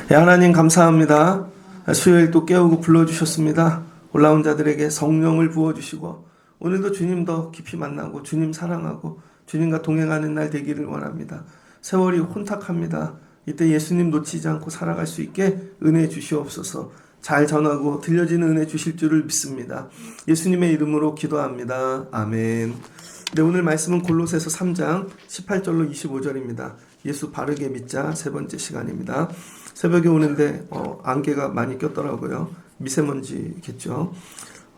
하나님 감사합니다. 수요일 또 깨우고 불러주셨습니다. 올라온 자들에게 성령을 부어주시고 오늘도 주님 더 깊이 만나고 주님 사랑하고 주님과 동행하는 날 되기를 원합니다. 세월이 혼탁합니다. 이때 예수님 놓치지 않고 살아갈 수 있게 은혜 주시옵소서. 잘 전하고 들려지는 은혜 주실 줄을 믿습니다. 예수님의 이름으로 기도합니다. 아멘. 네, 오늘 말씀은 골로새서 3장 18절로 25절입니다. 예수 바르게 믿자 세 번째 시간입니다. 새벽에 오는데 안개가 많이 꼈더라고요. 미세먼지겠죠.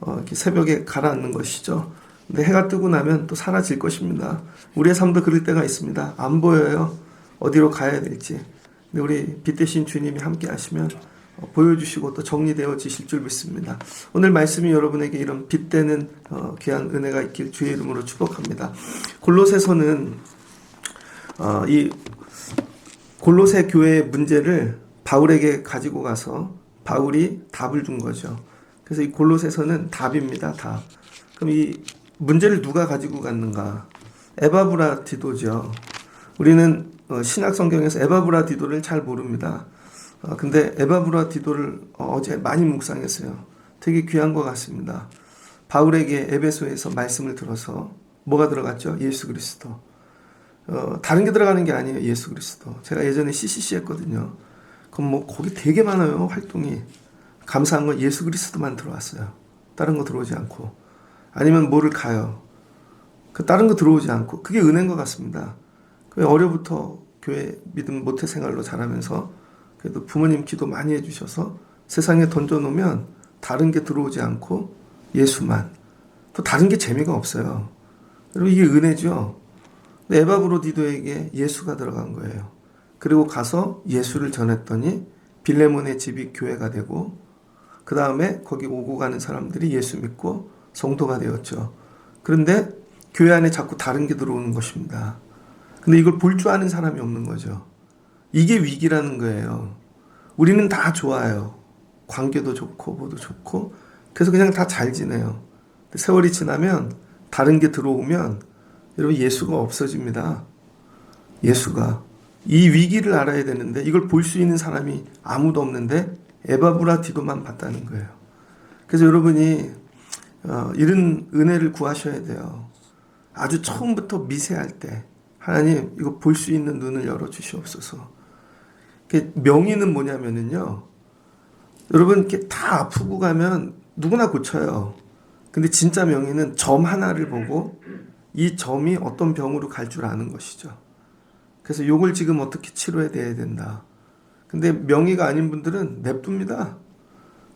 이렇게 새벽에 가라앉는 것이죠. 근데 해가 뜨고 나면 또 사라질 것입니다. 우리의 삶도 그럴 때가 있습니다. 안 보여요. 어디로 가야 될지. 근데 우리 빛 대신 주님이 함께 하시면 보여주시고 또 정리되어지실 줄 믿습니다. 오늘 말씀이 여러분에게 이런 빛되는 귀한 은혜가 있길 주의 이름으로 축복합니다. 골로새서는 이 골로새 교회의 문제를 바울에게 가지고 가서 바울이 답을 준 거죠. 그래서 이 골로새서는 답입니다. 답. 그럼 이 문제를 누가 가지고 갔는가? 에바브라디도죠. 우리는 신약 성경에서 에바브라디도를 잘 모릅니다. 근데 에바브라디도를 어제 많이 묵상했어요. 되게 귀한 것 같습니다. 바울에게 에베소에서 말씀을 들어서 뭐가 들어갔죠? 예수 그리스도. 다른 게 들어가는 게 아니에요. 예수 그리스도. 제가 예전에 CCC 했거든요. 그럼 뭐 거기 되게 많아요. 활동이. 감사한 건 예수 그리스도만 들어왔어요. 다른 거 들어오지 않고. 아니면 뭐를 가요. 다른 거 들어오지 않고. 그게 은혜인 것 같습니다. 어려부터 교회 믿음 모태 생활로 자라면서 그래도 부모님 기도 많이 해주셔서 세상에 던져놓으면 다른 게 들어오지 않고 예수만. 또 다른 게 재미가 없어요. 여러분 이게 은혜죠. 에바브로디도에게 예수가 들어간 거예요. 그리고 가서 예수를 전했더니 빌레몬의 집이 교회가 되고 그 다음에 거기 오고 가는 사람들이 예수 믿고 성도가 되었죠. 그런데 교회 안에 자꾸 다른 게 들어오는 것입니다. 근데 이걸 볼 줄 아는 사람이 없는 거죠. 이게 위기라는 거예요. 우리는 다 좋아요. 관계도 좋고 뭐도 좋고 그래서 그냥 다 잘 지내요. 세월이 지나면 다른 게 들어오면 여러분 예수가 없어집니다. 예수가. 이 위기를 알아야 되는데 이걸 볼 수 있는 사람이 아무도 없는데 에바브라디도만 봤다는 거예요. 그래서 여러분이 이런 은혜를 구하셔야 돼요. 아주 처음부터 미세할 때 하나님 이거 볼 수 있는 눈을 열어주시옵소서. 명의는 뭐냐면요. 여러분 이렇게 다 아프고 가면 누구나 고쳐요. 근데 진짜 명의는 점 하나를 보고 이 점이 어떤 병으로 갈 줄 아는 것이죠. 그래서 요걸 지금 어떻게 치료해 돼야 된다. 근데 명의가 아닌 분들은 냅둡니다.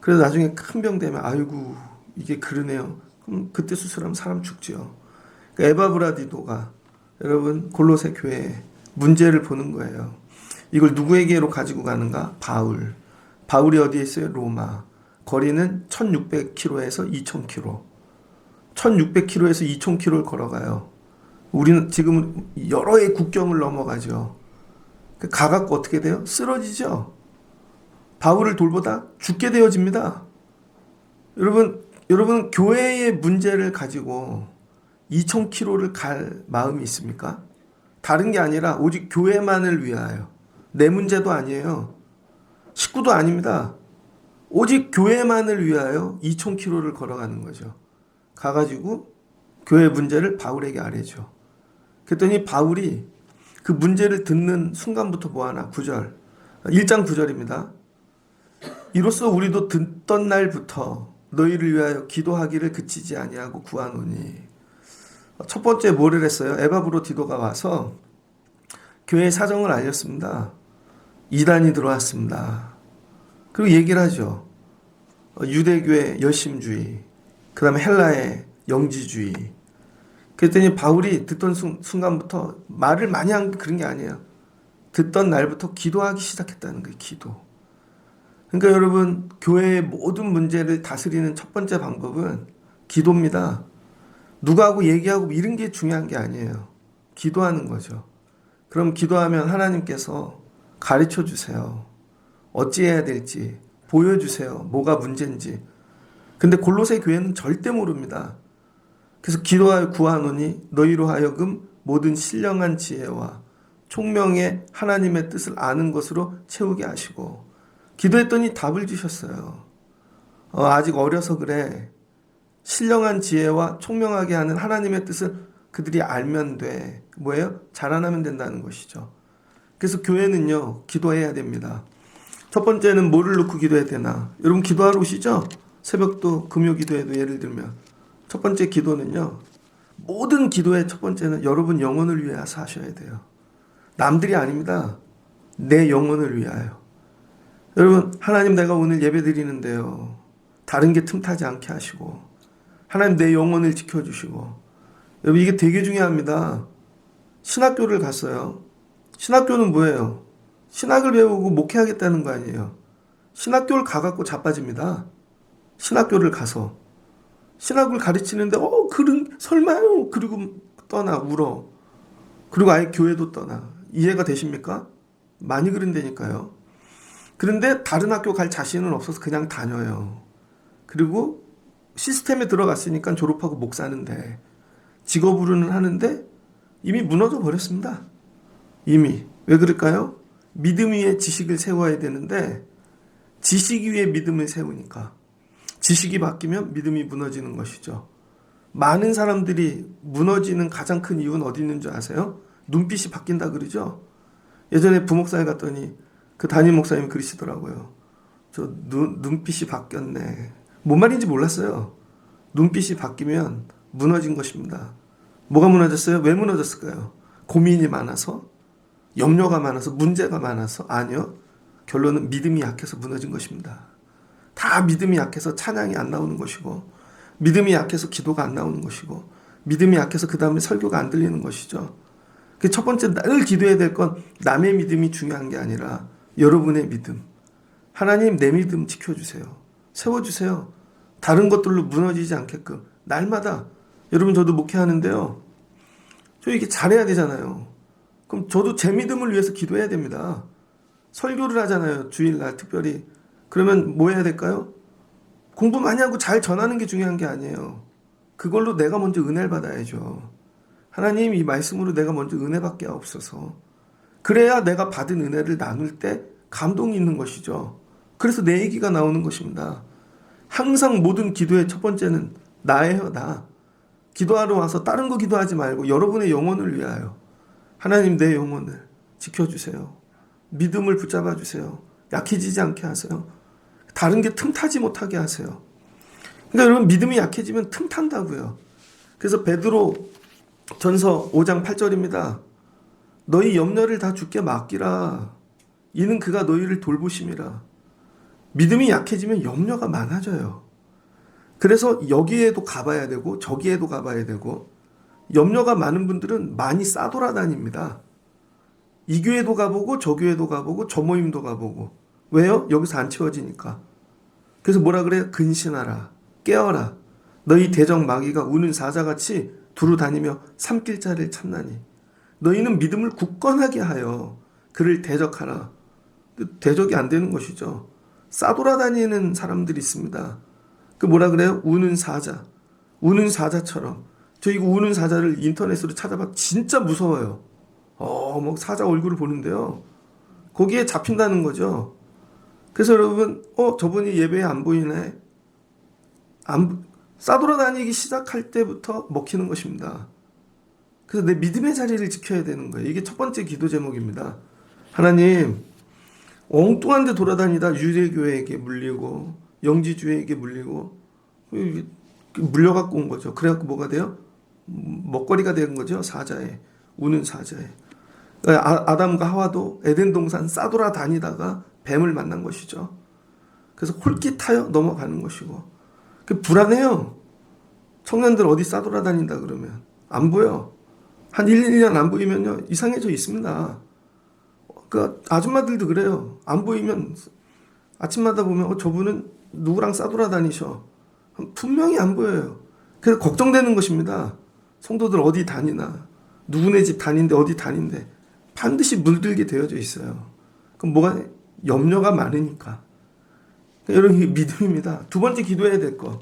그래서 나중에 큰 병 되면 아이고 이게 그러네요. 그럼 그때 수술하면 사람 죽죠. 그러니까 에바브라디도가 여러분 골로새 교회에 문제를 보는 거예요. 이걸 누구에게로 가지고 가는가? 바울. 바울이 어디에 있어요? 로마. 거리는 1600km에서 2000km. 1600km에서 2000km를 걸어가요. 우리는 지금 여러 해 국경을 넘어가죠. 가갖고 어떻게 돼요? 쓰러지죠. 바울을 돌보다 죽게 되어집니다. 여러분 교회의 문제를 가지고 2000km를 갈 마음이 있습니까? 다른 게 아니라 오직 교회만을 위하여. 내 문제도 아니에요. 식구도 아닙니다. 오직 교회만을 위하여 2000km를 걸어가는 거죠. 가가지고 교회 문제를 바울에게 아뢰죠. 그랬더니 바울이 그 문제를 듣는 순간부터 뭐하나 9절 1장 9절입니다. 이로써 우리도 듣던 날부터 너희를 위하여 기도하기를 그치지 아니하고 구하노니. 첫 번째 뭐를 했어요? 에바브로디도가 와서 교회의 사정을 알렸습니다. 이단이 들어왔습니다. 그리고 얘기를 하죠. 유대교의 열심주의, 그 다음에 헬라의 영지주의. 그랬더니 바울이 듣던 순간부터 말을 많이 한 그런 게 아니에요. 듣던 날부터 기도하기 시작했다는 거예요. 기도. 그러니까 여러분 교회의 모든 문제를 다스리는 첫 번째 방법은 기도입니다. 누구하고 얘기하고 이런 게 중요한 게 아니에요. 기도하는 거죠. 그럼 기도하면 하나님께서 가르쳐 주세요. 어찌해야 될지 보여주세요. 뭐가 문제인지. 근데 골로새 교회는 절대 모릅니다. 그래서 기도하여 구하노니 너희로 하여금 모든 신령한 지혜와 총명의 하나님의 뜻을 아는 것으로 채우게 하시고, 기도했더니 답을 주셨어요. 아직 어려서 그래. 신령한 지혜와 총명하게 하는 하나님의 뜻을 그들이 알면 돼. 뭐예요? 자라나면 된다는 것이죠. 그래서 교회는요, 기도해야 됩니다. 첫 번째는 뭐를 놓고 기도해야 되나? 여러분 기도하러 오시죠? 새벽도 금요 기도에도 예를 들면 첫 번째 기도는요, 모든 기도의 첫 번째는 여러분 영혼을 위해서 하셔야 돼요. 남들이 아닙니다. 내 영혼을 위하여. 여러분, 하나님 내가 오늘 예배 드리는데요, 다른 게 틈타지 않게 하시고, 하나님 내 영혼을 지켜주시고. 여러분 이게 되게 중요합니다. 신학교를 갔어요. 신학교는 뭐예요? 신학을 배우고 목회하겠다는 거 아니에요. 신학교를 가갖고 자빠집니다. 신학교를 가서 신학을 가르치는데 설마요? 그리고 떠나 울어. 그리고 아예 교회도 떠나. 이해가 되십니까? 많이 그런다니까요. 그런데 다른 학교 갈 자신은 없어서 그냥 다녀요. 그리고 시스템에 들어갔으니까 졸업하고 목사는데, 직업으로는 하는데 이미 무너져 버렸습니다. 이미. 왜 그럴까요? 믿음 위에 지식을 세워야 되는데 지식 위에 믿음을 세우니까 지식이 바뀌면 믿음이 무너지는 것이죠. 많은 사람들이 무너지는 가장 큰 이유는 어디 있는 줄 아세요? 눈빛이 바뀐다 그러죠. 예전에 부목사에 갔더니 그 담임 목사님이 그러시더라고요. 저 눈빛이 바뀌었네. 뭔 말인지 몰랐어요. 눈빛이 바뀌면 무너진 것입니다. 뭐가 무너졌어요? 왜 무너졌을까요? 고민이 많아서? 염려가 많아서? 문제가 많아서? 아니요. 결론은 믿음이 약해서 무너진 것입니다. 다 믿음이 약해서 찬양이 안 나오는 것이고, 믿음이 약해서 기도가 안 나오는 것이고, 믿음이 약해서 그 다음에 설교가 안 들리는 것이죠. 그 첫 번째 늘 기도해야 될 건 남의 믿음이 중요한 게 아니라 여러분의 믿음. 하나님 내 믿음 지켜주세요. 세워주세요. 다른 것들로 무너지지 않게끔 날마다. 여러분 저도 목회하는데요, 저 이게 잘해야 되잖아요. 그럼 저도 제 믿음을 위해서 기도해야 됩니다. 설교를 하잖아요, 주일날 특별히. 그러면 뭐 해야 될까요? 공부 많이 하고 잘 전하는 게 중요한 게 아니에요. 그걸로 내가 먼저 은혜를 받아야죠. 하나님 이 말씀으로 내가 먼저 은혜 받게 하옵소서. 그래야 내가 받은 은혜를 나눌 때 감동이 있는 것이죠. 그래서 내 얘기가 나오는 것입니다. 항상 모든 기도의 첫 번째는 나예요, 나. 기도하러 와서 다른 거 기도하지 말고 여러분의 영혼을 위하여 하나님 내 영혼을 지켜주세요. 믿음을 붙잡아 주세요. 약해지지 않게 하세요. 다른 게 틈타지 못하게 하세요. 그러니까 여러분 믿음이 약해지면 틈탄다고요. 그래서 베드로 전서 5장 8절입니다. 너희 염려를 다 주께 맡기라. 이는 그가 너희를 돌보심이라. 믿음이 약해지면 염려가 많아져요. 그래서 여기에도 가봐야 되고 저기에도 가봐야 되고, 염려가 많은 분들은 많이 싸돌아다닙니다. 이 교회도 가보고 저 교회도 가보고 저 모임도 가보고. 왜요? 여기서 안 채워지니까. 그래서 뭐라 그래요? 근신하라. 깨어라. 너희 대적 마귀가 우는 사자같이 두루 다니며 삼킬 자를 찾나니 너희는 믿음을 굳건하게 하여 그를 대적하라. 대적이 안 되는 것이죠. 싸돌아다니는 사람들이 있습니다. 그 뭐라 그래요? 우는 사자. 우는 사자처럼. 저 이거 우는 사자를 인터넷으로 찾아봐 진짜 무서워요. 뭐 사자 얼굴을 보는데요, 거기에 잡힌다는 거죠. 그래서 여러분, 저분이 예배에 안 보이네. 싸돌아다니기 시작할 때부터 먹히는 것입니다. 그래서 내 믿음의 자리를 지켜야 되는 거예요. 이게 첫 번째 기도 제목입니다. 하나님, 엉뚱한 데 돌아다니다 유대교회에게 물리고 영지주의에게 물리고 물려갖고 온 거죠. 그래갖고 뭐가 돼요? 먹거리가 된 거죠. 사자에. 우는 사자에. 아담과 하와도 에덴 동산 싸돌아다니다가 뱀을 만난 것이죠. 그래서 홀깃하여 넘어가는 것이고, 불안해요. 청년들 어디 싸돌아다닌다 그러면 안 보여. 한 1, 2년 안 보이면요 이상해져 있습니다. 그 아줌마들도 그래요. 안 보이면 아침마다 보면 저분은 누구랑 싸돌아다니셔. 분명히 안 보여요. 그래서 걱정되는 것입니다. 성도들 어디 다니나, 누구네 집 다닌데 어디 다닌데 반드시 물들게 되어져 있어요. 그럼 뭐가 염려가 많으니까. 여러분 이게 믿음입니다. 두 번째 기도해야 될 거.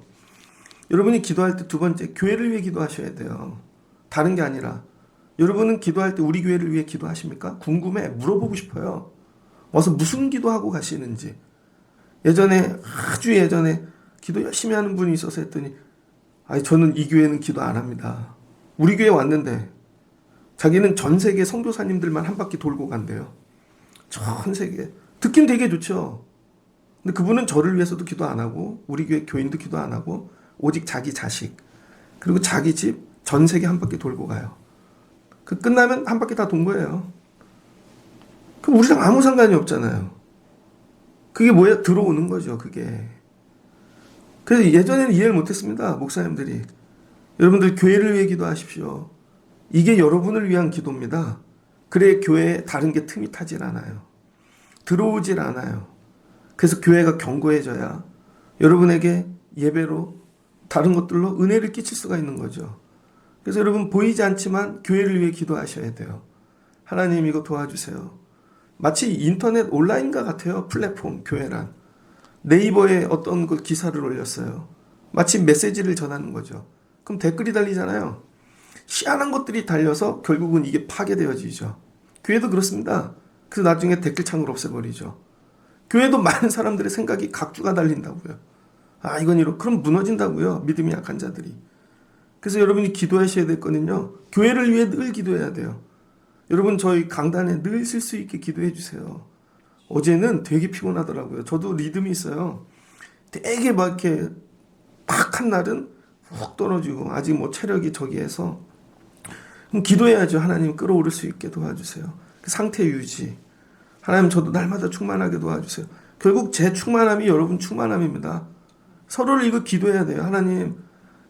여러분이 기도할 때 두 번째 교회를 위해 기도하셔야 돼요. 다른 게 아니라 여러분은 기도할 때 우리 교회를 위해 기도하십니까? 궁금해. 물어보고 싶어요. 와서 무슨 기도하고 가시는지. 예전에 아주 예전에 기도 열심히 하는 분이 있어서 했더니 아니 저는 이 교회는 기도 안 합니다. 우리 교회 왔는데 자기는 전 세계 선교사님들만 한 바퀴 돌고 간대요. 전 세계. 듣긴 되게 좋죠. 근데 그분은 저를 위해서도 기도 안 하고 우리 교회 교인도 기도 안 하고 오직 자기 자식 그리고 자기 집 전 세계 한 바퀴 돌고 가요. 그 끝나면 한 바퀴 다 돈 거예요. 그럼 우리랑 아무 상관이 없잖아요. 그게 뭐야? 들어오는 거죠. 그게. 그래서 예전에는 이해를 못했습니다. 목사님들이. 여러분들 교회를 위해 기도하십시오. 이게 여러분을 위한 기도입니다. 그래 교회에 다른 게 틈이 타질 않아요. 들어오질 않아요. 그래서 교회가 견고해져야 여러분에게 예배로 다른 것들로 은혜를 끼칠 수가 있는 거죠. 그래서 여러분 보이지 않지만 교회를 위해 기도하셔야 돼요. 하나님 이거 도와주세요. 마치 인터넷 온라인과 같아요. 플랫폼 교회란. 네이버에 어떤 그 기사를 올렸어요. 마치 메시지를 전하는 거죠. 그럼 댓글이 달리잖아요. 희한한 것들이 달려서 결국은 이게 파괴되어지죠. 교회도 그렇습니다. 그래서 나중에 댓글창을 없애버리죠. 교회도 많은 사람들의 생각이 각주가 달린다고요. 아 이건 이렇게 그럼 무너진다고요. 믿음이 약한 자들이. 그래서 여러분이 기도하셔야 될 거는요. 교회를 위해 늘 기도해야 돼요. 여러분 저희 강단에 늘 쓸 수 있게 기도해 주세요. 어제는 되게 피곤하더라고요. 저도 리듬이 있어요. 되게 막 이렇게 팍한 날은 훅 떨어지고 아직 뭐 체력이 저기해서 그럼 기도해야죠. 하나님 끌어오를 수 있게 도와주세요. 그 상태 유지. 하나님 저도 날마다 충만하게 도와주세요. 결국 제 충만함이 여러분 충만함입니다. 서로를 이거 기도해야 돼요. 하나님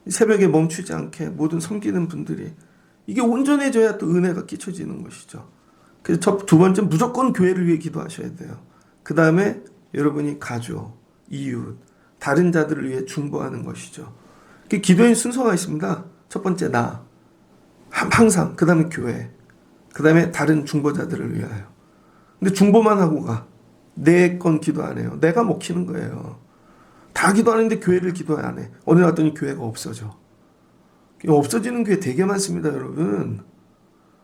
새벽에 멈추지 않게 모든 섬기는 분들이 이게 온전해져야 또 은혜가 끼쳐지는 것이죠. 그래서 두 번째 무조건 교회를 위해 기도하셔야 돼요. 그 다음에 여러분이 가족, 이웃, 다른 자들을 위해 중보하는 것이죠. 기도의 순서가 있습니다. 첫 번째 나, 항상 그 다음에 교회, 그 다음에 다른 중보자들을 위하여. 근데 중보만 하고 가. 내 건 기도 안 해요. 내가 먹히는 거예요. 다 기도하는데 교회를 기도 안 해. 어느 날 왔더니 교회가 없어져. 없어지는 교회 되게 많습니다, 여러분.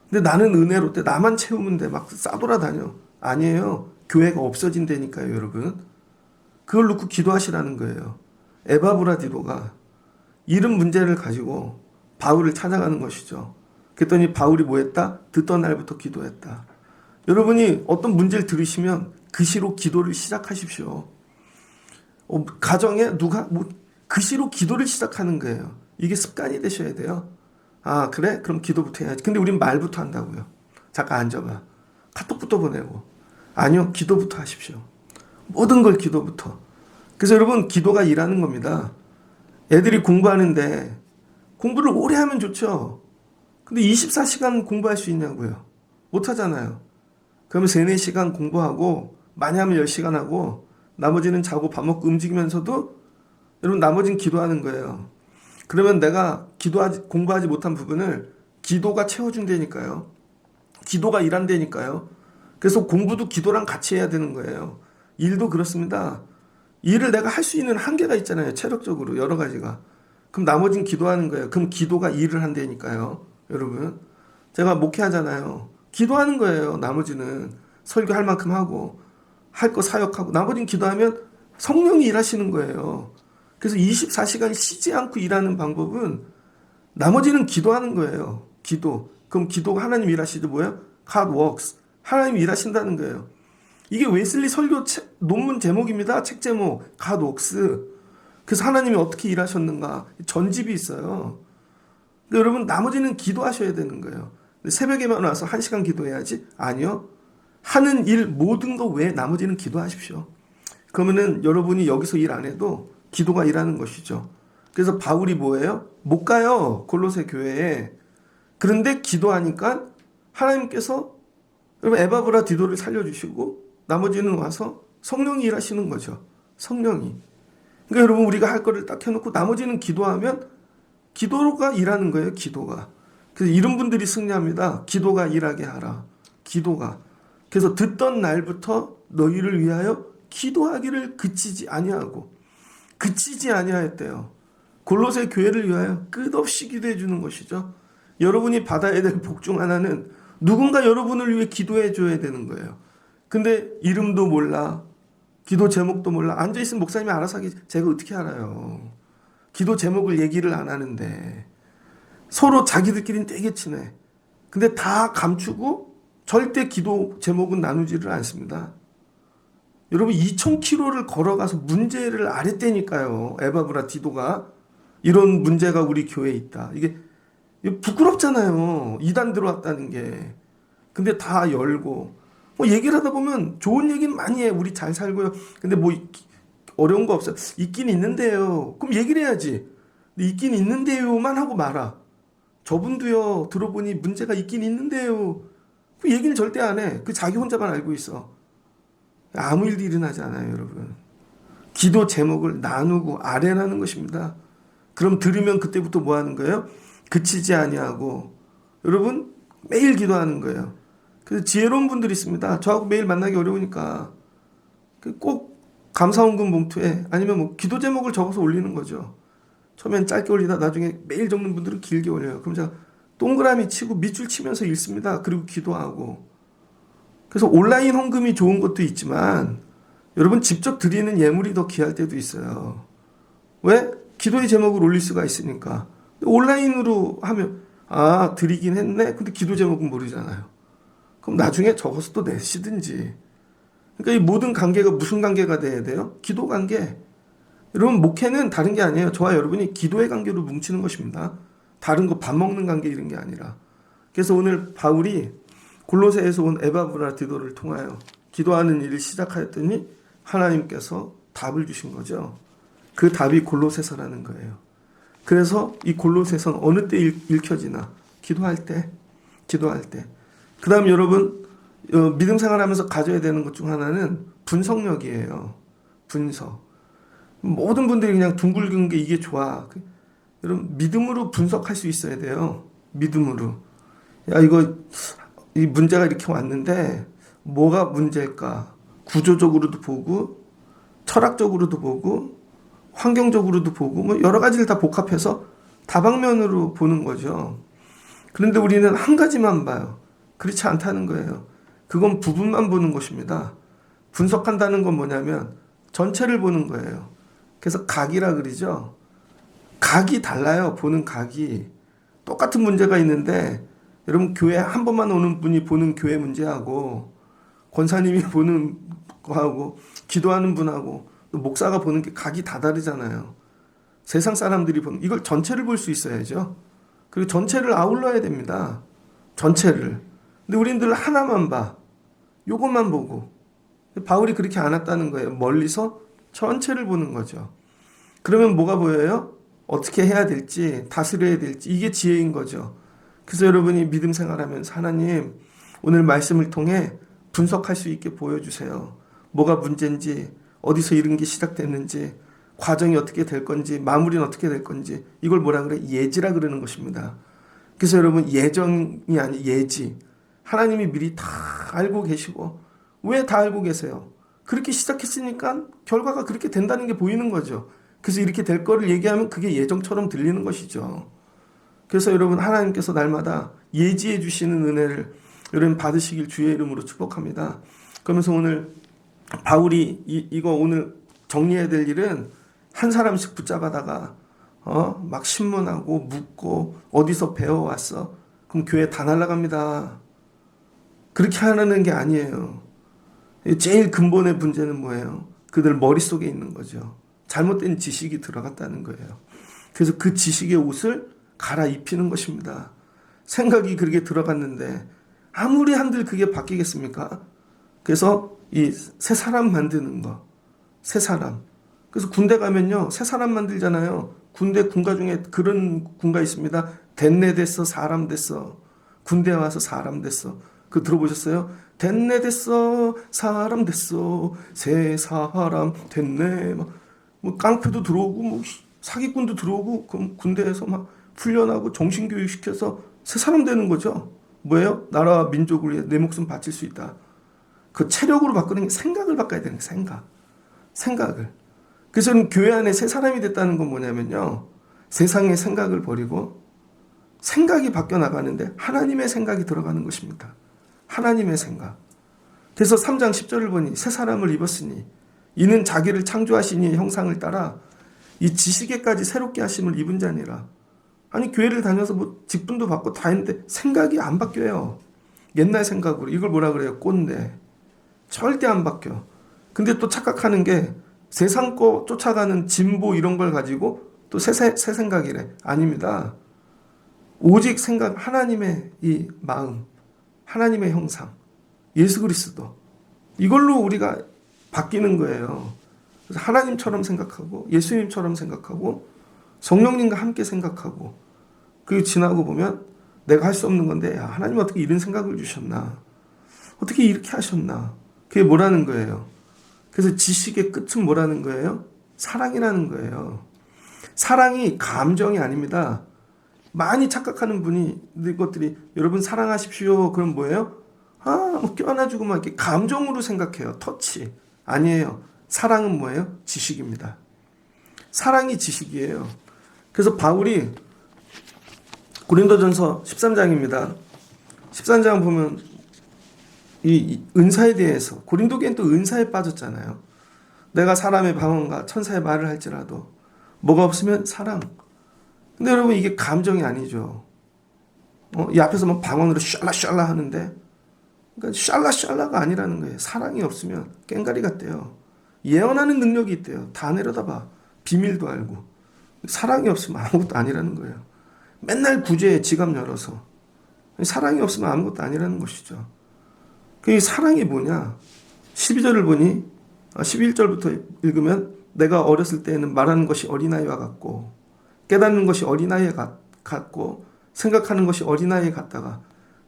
근데 나는 은혜로 때 나만 채우면 돼. 막 싸돌아다녀. 아니에요. 교회가 없어진다니까요, 여러분. 그걸 놓고 기도하시라는 거예요. 에바브라디도가 이런 문제를 가지고 바울을 찾아가는 것이죠. 그랬더니 바울이 뭐 했다? 듣던 날부터 기도했다. 여러분이 어떤 문제를 들으시면 그 시로 기도를 시작하십시오. 가정에 누가 그 시로 기도를 시작하는 거예요. 이게 습관이 되셔야 돼요. 아 그래? 그럼 기도부터 해야지. 근데 우린 말부터 한다고요. 잠깐 앉아봐. 카톡부터 보내고. 아니요. 기도부터 하십시오. 모든 걸 기도부터. 그래서 여러분 기도가 일하는 겁니다. 애들이 공부하는데 공부를 오래 하면 좋죠. 근데 24시간 공부할 수 있냐고요. 못하잖아요. 그러면 3, 4시간 공부하고 많이 하면 10시간 하고 나머지는 자고 밥 먹고 움직이면서도 여러분 나머지는 기도하는 거예요. 그러면 내가 공부하지 못한 부분을 기도가 채워준다니까요. 기도가 일한다니까요. 그래서 공부도 기도랑 같이 해야 되는 거예요. 일도 그렇습니다. 일을 내가 할 수 있는 한계가 있잖아요. 체력적으로 여러 가지가. 그럼 나머지는 기도하는 거예요. 그럼 기도가 일을 한다니까요. 여러분 제가 목회하잖아요. 기도하는 거예요. 나머지는 설교할 만큼 하고 할 거 사역하고 나머지는 기도하면 성령이 일하시는 거예요. 그래서 24시간 쉬지 않고 일하는 방법은 나머지는 기도하는 거예요. 기도. 그럼 기도가 하나님 일하시죠. 뭐예요? God works. 하나님 일하신다는 거예요. 이게 웨슬리 설교 논문 제목입니다. 책 제목. God works. 그래서 하나님이 어떻게 일하셨는가. 전집이 있어요. 근데 여러분 나머지는 기도하셔야 되는 거예요. 새벽에만 와서 1시간 기도해야지? 아니요. 하는 일 모든 거 외에 나머지는 기도하십시오. 그러면은 여러분이 여기서 일 안 해도 기도가 일하는 것이죠. 그래서 바울이 뭐예요? 못 가요. 골로새 교회에. 그런데 기도하니까 하나님께서 여러분 에바브라디도를 살려주시고 나머지는 와서 성령이 일하시는 거죠. 성령이. 그러니까 여러분 우리가 할 거를 딱 해놓고 나머지는 기도하면 기도가 일하는 거예요. 기도가. 그래서 이런 분들이 승리합니다. 기도가 일하게 하라. 기도가. 그래서 듣던 날부터 너희를 위하여 기도하기를 그치지 아니하였대요. 골로새 교회를 위하여 끝없이 기도해 주는 것이죠. 여러분이 받아야 될 복 중 하나는 누군가 여러분을 위해 기도해 줘야 되는 거예요. 근데 이름도 몰라, 기도 제목도 몰라. 앉아있으면 목사님이 알아서 하기, 제가 어떻게 알아요. 기도 제목을 얘기를 안 하는데. 서로 자기들끼리는 되게 친해. 근데 다 감추고 절대 기도 제목은 나누지를 않습니다. 여러분 2000km를 걸어가서 문제를 알았다니까요. 에바브라 디도가 이런 문제가 우리 교회에 있다. 이게 부끄럽잖아요. 이단 들어왔다는 게. 근데 다 열고 뭐 얘기를 하다 보면 좋은 얘기는 많이 해. 우리 잘 살고요. 근데 뭐 어려운 거 없어요. 있긴 있는데요. 그럼 얘기를 해야지. 근데 있긴 있는데요만 하고 말아. 저분도요. 들어보니 문제가 있긴 있는데요. 그 얘기는 절대 안 해. 그 자기 혼자만 알고 있어. 아무 일도 일어나지 않아요, 여러분. 기도 제목을 나누고 아뢰라는 것입니다. 그럼 들으면 그때부터 뭐 하는 거예요? 그치지 아니하고 여러분 매일 기도하는 거예요. 그래서 지혜로운 분들이 있습니다. 저하고 매일 만나기 어려우니까 꼭 감사원금 봉투에 아니면 뭐 기도 제목을 적어서 올리는 거죠. 처음엔 짧게 올리다 나중에 매일 적는 분들은 길게 올려요. 그럼 제가 동그라미 치고 밑줄 치면서 읽습니다. 그리고 기도하고. 그래서 온라인 헌금이 좋은 것도 있지만 여러분 직접 드리는 예물이 더 귀할 때도 있어요. 왜? 기도의 제목을 올릴 수가 있으니까. 온라인으로 하면 드리긴 했네. 근데 기도 제목은 모르잖아요. 그럼 나중에 적어서 또 내시든지. 그러니까 이 모든 관계가 무슨 관계가 돼야 돼요? 기도 관계. 여러분 목회는 다른 게 아니에요. 저와 여러분이 기도의 관계로 뭉치는 것입니다. 다른 거 밥 먹는 관계 이런 게 아니라. 그래서 오늘 바울이 골로새에서 온 에바브라 디도를 통하여 기도하는 일을 시작하였더니 하나님께서 답을 주신 거죠. 그 답이 골로새서라는 거예요. 그래서 이 골로새서는 어느 때 읽혀지나? 기도할 때. 그 다음 여러분 믿음 생활하면서 가져야 되는 것 중 하나는 분석력이에요. 분석. 모든 분들이 그냥 둥글긴 게 이게 좋아. 여러분 믿음으로 분석할 수 있어야 돼요. 믿음으로. 이 문제가 이렇게 왔는데 뭐가 문제일까? 구조적으로도 보고 철학적으로도 보고 환경적으로도 보고 뭐 여러 가지를 다 복합해서 다방면으로 보는 거죠. 그런데 우리는 한 가지만 봐요. 그렇지 않다는 거예요. 그건 부분만 보는 것입니다. 분석한다는 건 뭐냐면 전체를 보는 거예요. 그래서 각이라 그러죠. 각이 달라요. 보는 각이. 똑같은 문제가 있는데 여러분 교회 한 번만 오는 분이 보는 교회 문제하고 권사님이 보는 거하고 기도하는 분하고 또 목사가 보는 게 각이 다 다르잖아요. 세상 사람들이 보는 이걸 전체를 볼 수 있어야죠. 그리고 전체를 아울러야 됩니다. 전체를. 근데 우리들 하나만 봐. 요것만 보고. 바울이 그렇게 안 했다는 거예요. 멀리서 전체를 보는 거죠. 그러면 뭐가 보여요? 어떻게 해야 될지, 다스려야 될지, 이게 지혜인 거죠. 그래서 여러분이 믿음 생활하면서 하나님 오늘 말씀을 통해 분석할 수 있게 보여주세요. 뭐가 문제인지, 어디서 이런 게 시작됐는지, 과정이 어떻게 될 건지, 마무리는 어떻게 될 건지, 이걸 뭐라 그래? 예지라 그러는 것입니다. 그래서 여러분 예정이 아니 예지. 하나님이 미리 다 알고 계시고 왜 다 알고 계세요? 그렇게 시작했으니까 결과가 그렇게 된다는 게 보이는 거죠. 그래서 이렇게 될 거를 얘기하면 그게 예정처럼 들리는 것이죠. 그래서 여러분 하나님께서 날마다 예지해 주시는 은혜를 여러분 받으시길 주의 이름으로 축복합니다. 그러면서 오늘 바울이 이거 오늘 정리해야 될 일은 한 사람씩 붙잡아다가 막 신문하고 묻고 어디서 배워왔어? 그럼 교회 다 날아갑니다. 그렇게 하는 게 아니에요. 제일 근본의 문제는 뭐예요? 그들 머릿속에 있는 거죠. 잘못된 지식이 들어갔다는 거예요. 그래서 그 지식의 옷을 갈아입히는 것입니다. 생각이 그렇게 들어갔는데 아무리 한들 그게 바뀌겠습니까? 그래서 이 새 사람 만드는 거. 새 사람. 그래서 군대 가면요. 새 사람 만들잖아요. 군가 중에 그런 군가 있습니다. 됐네 됐어 사람 됐어. 군대 와서 사람 됐어. 그거 들어보셨어요? 됐네 됐어 사람 됐어 새 사람 됐네 뭐 깡패도 들어오고 뭐 사기꾼도 들어오고 그럼 군대에서 막 훈련하고 정신교육 시켜서 새 사람 되는 거죠. 뭐예요? 나라와 민족을 위해 내 목숨 바칠 수 있다. 그 체력으로 바꾸는 게 생각을 바꿔야 되는 게 생각. 생각을. 그래서 저는 교회 안에 새 사람이 됐다는 건 뭐냐면요. 세상의 생각을 버리고 생각이 바뀌어 나가는데 하나님의 생각이 들어가는 것입니다. 하나님의 생각. 그래서 3장 10절을 보니 새 사람을 입었으니 이는 자기를 창조하신 이의 형상을 따라 이 지식에까지 새롭게 하심을 입은 자니라. 아니 교회를 다녀서 뭐 직분도 받고 다 했는데 생각이 안 바뀌어요. 옛날 생각으로. 이걸 뭐라 그래요? 꼰대. 절대 안 바뀌어. 근데 또 착각하는 게 세상 거 쫓아가는 진보 이런 걸 가지고 또 새 생각이래. 아닙니다. 오직 생각, 하나님의 이 마음, 하나님의 형상, 예수 그리스도. 이걸로 우리가 바뀌는 거예요. 그래서 하나님처럼 생각하고 예수님처럼 생각하고 성령님과 함께 생각하고 그리고 지나고 보면 내가 할 수 없는 건데 야, 하나님 어떻게 이런 생각을 주셨나? 어떻게 이렇게 하셨나? 그게 뭐라는 거예요? 그래서 지식의 끝은 뭐라는 거예요? 사랑이라는 거예요. 사랑이 감정이 아닙니다. 많이 착각하는 분이 이것들이 여러분 사랑하십시오. 그럼 뭐예요? 뭐 껴안아주고 막 이렇게 감정으로 생각해요. 터치. 아니에요. 사랑은 뭐예요? 지식입니다. 사랑이 지식이에요. 그래서 바울이 고린도전서 13장입니다. 13장 보면 이 은사에 대해서 고린도교회는 또 은사에 빠졌잖아요. 내가 사람의 방언과 천사의 말을 할지라도 뭐가 없으면 사랑. 근데 여러분 이게 감정이 아니죠. 이 앞에서 막 방언으로 샬라샬라 하는데 그러니까 샬라샬라가 아니라는 거예요. 사랑이 없으면 깽가리 같대요. 예언하는 능력이 있대요. 다 내려다봐. 비밀도 알고. 사랑이 없으면 아무것도 아니라는 거예요. 맨날 구제에 지갑 열어서. 사랑이 없으면 아무것도 아니라는 것이죠. 그 사랑이 뭐냐? 12절을 보니 11절부터 읽으면 내가 어렸을 때에는 말하는 것이 어린아이와 같고 깨닫는 것이 어린아이 같고 생각하는 것이 어린아이 같다가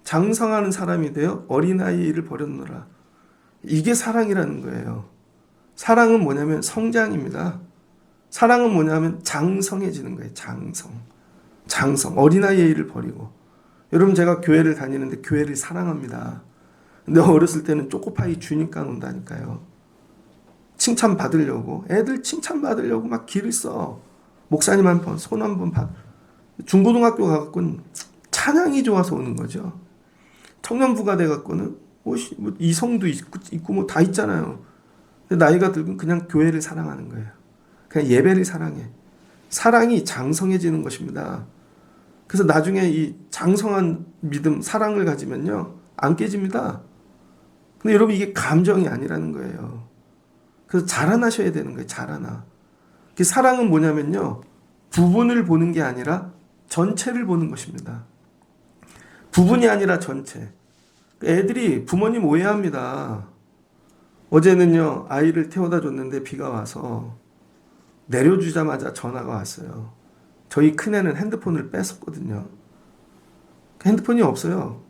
장성하는 사람이 되어 어린아이를 버렸노라. 이게 사랑이라는 거예요. 사랑은 뭐냐면 성장입니다. 사랑은 뭐냐면 장성해지는 거예요. 장성. 어린아이를 버리고. 여러분 제가 교회를 다니는데 교회를 사랑합니다. 근데 어렸을 때는 초코파이 주니까 온다니까요. 칭찬 받으려고. 애들 칭찬 받으려고 막 길을 써. 목사님 한 번, 손 한 번 받. 중고등학교 가갖고는 찬양이 좋아서 오는 거죠. 청년부가 돼갖고는 뭐 이성도 있고 뭐 다 있잖아요. 근데 나이가 들면 그냥 교회를 사랑하는 거예요. 그냥 예배를 사랑해. 사랑이 장성해지는 것입니다. 그래서 나중에 이 장성한 믿음, 사랑을 가지면요. 안 깨집니다. 근데 여러분 이게 감정이 아니라는 거예요. 그래서 자라나셔야 되는 거예요. 자라나. 사랑은 뭐냐면요. 부분을 보는 게 아니라 전체를 보는 것입니다. 부분이 아니라 전체. 애들이 부모님 오해합니다. 어제는요. 아이를 태워다 줬는데 비가 와서 내려주자마자 전화가 왔어요. 저희 큰애는 핸드폰을 뺐었거든요. 핸드폰이 없어요.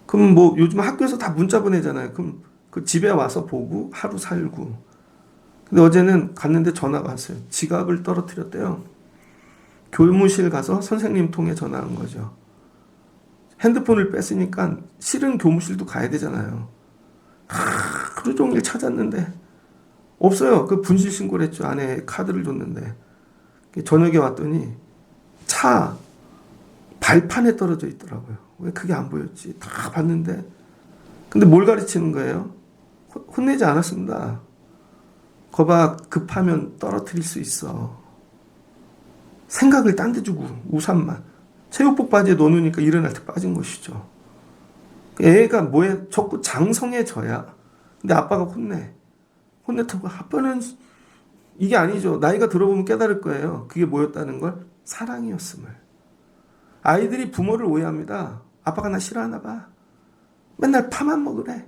그럼 뭐 요즘 학교에서 다 문자 보내잖아요. 그럼 그 집에 와서 보고 하루 살고. 근데 어제는 갔는데 전화가 왔어요. 지갑을 떨어뜨렸대요. 교무실 가서 선생님 통해 전화한 거죠. 핸드폰을 뺐으니까 실은 교무실도 가야 되잖아요. 하루 종일 찾았는데 없어요. 그 분실 신고를 했죠. 아내 카드를 줬는데 저녁에 왔더니 차 발판에 떨어져 있더라고요. 왜 그게 안 보였지? 다 봤는데 근데 뭘 가르치는 거예요? 혼내지 않았습니다. 거봐 급하면 떨어뜨릴 수 있어. 생각을 딴 데 주고 우산만 체육복 바지에 넣어놓으니까 일어날 때 빠진 것이죠. 애가 뭐에 자꾸 장성해져야. 근데 아빠가 혼냈다고 아빠는 이게 아니죠. 나이가 들어보면 깨달을 거예요. 그게 뭐였다는 걸? 사랑이었음을. 아이들이 부모를 오해합니다. 아빠가 나 싫어하나 봐. 맨날 파만 먹으래.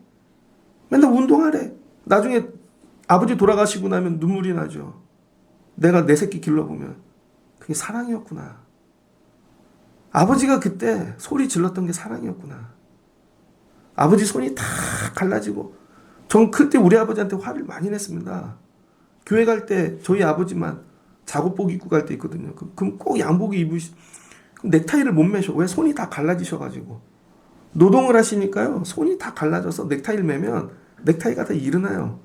맨날 운동하래. 나중에 아버지 돌아가시고 나면 눈물이 나죠. 내가 내 새끼 길러보면 그게 사랑이었구나. 아버지가 그때 소리 질렀던 게 사랑이었구나. 아버지 손이 다 갈라지고 전 클 때 우리 아버지한테 화를 많이 냈습니다. 교회 갈 때 저희 아버지만 작업복 입고 갈 때 있거든요. 그럼 꼭 양복 넥타이를 못 매셔. 왜? 손이 다 갈라지셔가지고. 노동을 하시니까요. 손이 다 갈라져서 넥타이를 매면 넥타이가 다 일어나요.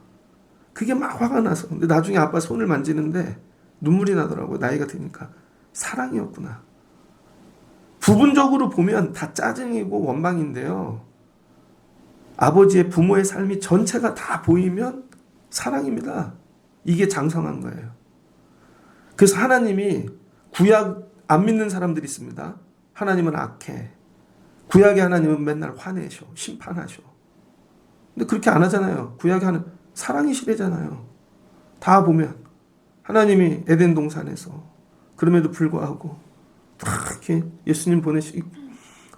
그게 막 화가 나서. 근데 나중에 아빠 손을 만지는데 눈물이 나더라고요. 나이가 드니까. 사랑이었구나. 부분적으로 보면 다 짜증이고 원망인데요. 아버지의 부모의 삶이 전체가 다 보이면 사랑입니다. 이게 장성한 거예요. 그래서 하나님이 구약 안 믿는 사람들이 있습니다. 하나님은 악해. 구약의 하나님은 맨날 화내셔. 심판하셔. 근데 그렇게 안 하잖아요. 구약의 하나님 사랑이시래잖아요. 다 보면 하나님이 에덴 동산에서 그럼에도 불구하고 이렇게 예수님 보내시고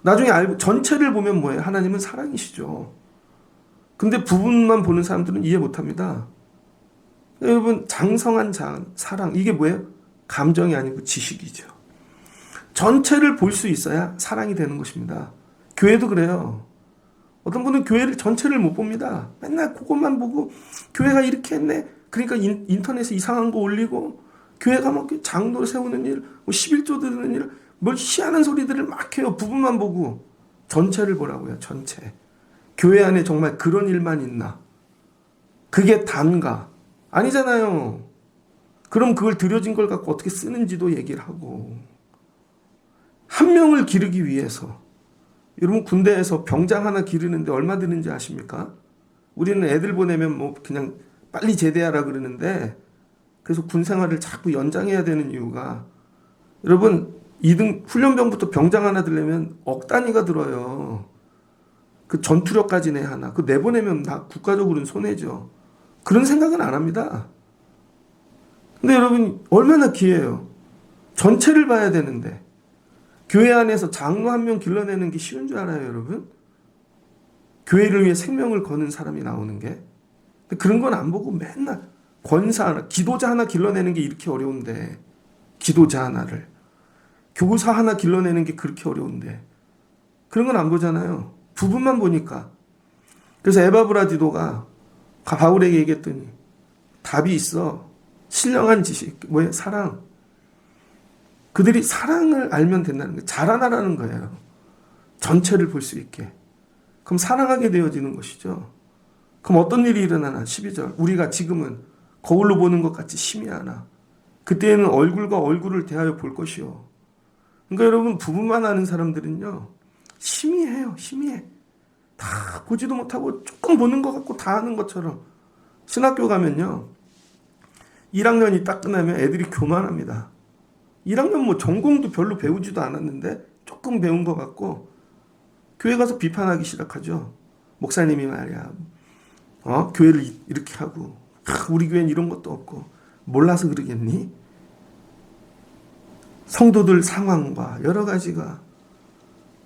나중에 알고 전체를 보면 뭐예요? 하나님은 사랑이시죠. 근데 부분만 보는 사람들은 이해 못합니다. 여러분 장성한 사랑 이게 뭐예요? 감정이 아니고 지식이죠. 전체를 볼 수 있어야 사랑이 되는 것입니다. 교회도 그래요. 어떤 분은 교회를 전체를 못 봅니다. 맨날 그것만 보고 교회가 이렇게 했네. 그러니까 인터넷에 이상한 거 올리고 교회가 막 장로 세우는 일, 뭐 11조 드는 일, 뭘 희한한 소리들을 막 해요. 부분만 보고 전체를 보라고요. 전체. 교회 안에 정말 그런 일만 있나? 그게 단가? 아니잖아요. 그럼 그걸 들여진 걸 갖고 어떻게 쓰는지도 얘기를 하고 한 명을 기르기 위해서 여러분 군대에서 병장 하나 기르는데 얼마 드는지 아십니까? 우리는 애들 보내면 뭐 그냥 빨리 제대하라 그러는데 그래서 군 생활을 자꾸 연장해야 되는 이유가 여러분 2등 훈련병부터 병장 하나 들려면 억 단위가 들어요. 그 전투력까지 내 하나. 그 내보내면 다 국가적으로는 손해죠. 그런 생각은 안 합니다. 근데 여러분 얼마나 귀해요. 전체를 봐야 되는데 교회 안에서 장로 한 명 길러내는 게 쉬운 줄 알아요, 여러분? 교회를 위해 생명을 거는 사람이 나오는 게. 근데 그런 건 안 보고 맨날 권사 하나, 기도자 하나 길러내는 게 이렇게 어려운데 기도자 하나를. 교사 하나 길러내는 게 그렇게 어려운데 그런 건 안 보잖아요. 부분만 보니까. 그래서 에바브라디도가 바울에게 얘기했더니 답이 있어. 신령한 지식, 뭐예요? 사랑. 그들이 사랑을 알면 된다는 거예요. 자라나라는 거예요. 전체를 볼 수 있게. 그럼 사랑하게 되어지는 것이죠. 그럼 어떤 일이 일어나나? 12절. 우리가 지금은 거울로 보는 것 같이 희미하나. 그때에는 얼굴과 얼굴을 대하여 볼 것이요. 그러니까 여러분 부부만 아는 사람들은요. 희미해요. 희미해. 다 보지도 못하고 조금 보는 것 같고 다 아는 것처럼. 신학교 가면요. 1학년이 딱 끝나면 애들이 교만합니다. 1학년 뭐 전공도 별로 배우지도 않았는데 조금 배운 것 같고 교회 가서 비판하기 시작하죠. 목사님이 말이야. 교회를 이렇게 하고 우리 교회는 이런 것도 없고 몰라서 그러겠니? 성도들 상황과 여러 가지가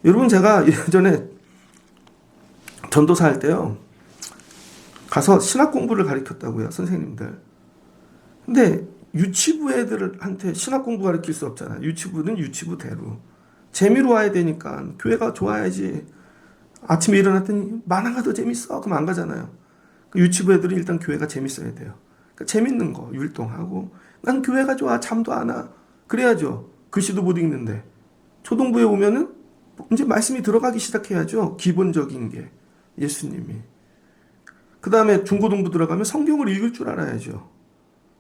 여러분 제가 예전에 전도사 할 때요. 가서 신학 공부를 가르쳤다고요. 선생님들. 근데 유치부 애들한테 신학 공부 가르칠 수 없잖아요. 유치부는 유치부대로. 재미로 와야 되니까 교회가 좋아야지. 아침에 일어났더니 만화가 더 재밌어. 그럼 안 가잖아요. 유치부 애들은 일단 교회가 재밌어야 돼요. 그러니까 재밌는 거 율동하고 난 교회가 좋아. 잠도 안 와. 그래야죠. 글씨도 못 읽는데. 초등부에 오면은 이제 말씀이 들어가기 시작해야죠. 기본적인 게. 예수님이. 그 다음에 중고등부 들어가면 성경을 읽을 줄 알아야죠.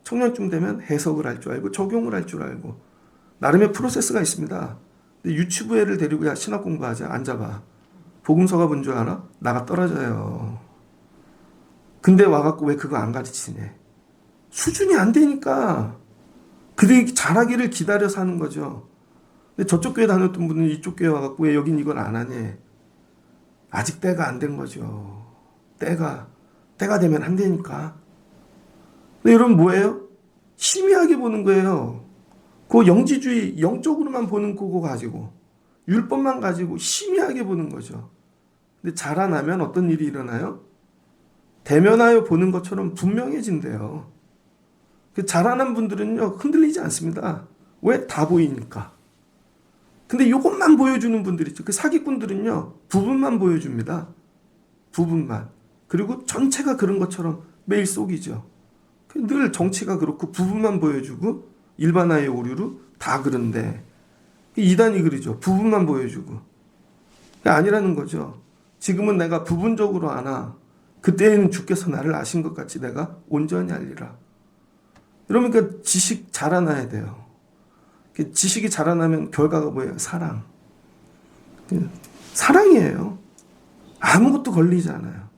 청년쯤 되면 해석을 할 줄 알고 적용을 할 줄 알고 나름의 프로세스가 있습니다. 근데 유치부 애를 데리고 야 신학 공부하자. 앉아봐. 복음서가 뭔 줄 알아? 나가 떨어져요. 근데 와갖고 왜 그거 안 가르치네? 수준이 안 되니까 그들이 잘하기를 기다려서 하는 거죠. 근데 저쪽 교회 다녔던 분은 이쪽 교회 와갖고 왜 여긴 이걸 안 하네? 아직 때가 안 된 거죠. 때가 되면 안 되니까. 근데 여러분 뭐예요? 희미하게 보는 거예요. 그 영지주의, 영적으로만 보는 그거 가지고 율법만 가지고 희미하게 보는 거죠. 근데 자라나면 어떤 일이 일어나요? 대면하여 보는 것처럼 분명해진대요. 자라난 분들은요 흔들리지 않습니다. 왜? 다 보이니까. 근데 이것만 보여주는 분들 있죠. 그 사기꾼들은요 부분만 보여줍니다. 부분만. 그리고 전체가 그런 것처럼 매일 속이죠. 늘 정치가 그렇고 부분만 보여주고 일반화의 오류로 다 그런데 이단이 그러죠. 부분만 보여주고 아니라는 거죠. 지금은 내가 부분적으로 아나 그때에는 주께서 나를 아신 것 같이 내가 온전히 알리라. 그러니까 지식 자라나야 돼요. 지식이 자라나면 결과가 뭐예요? 사랑. 사랑이에요. 아무것도 걸리지 않아요.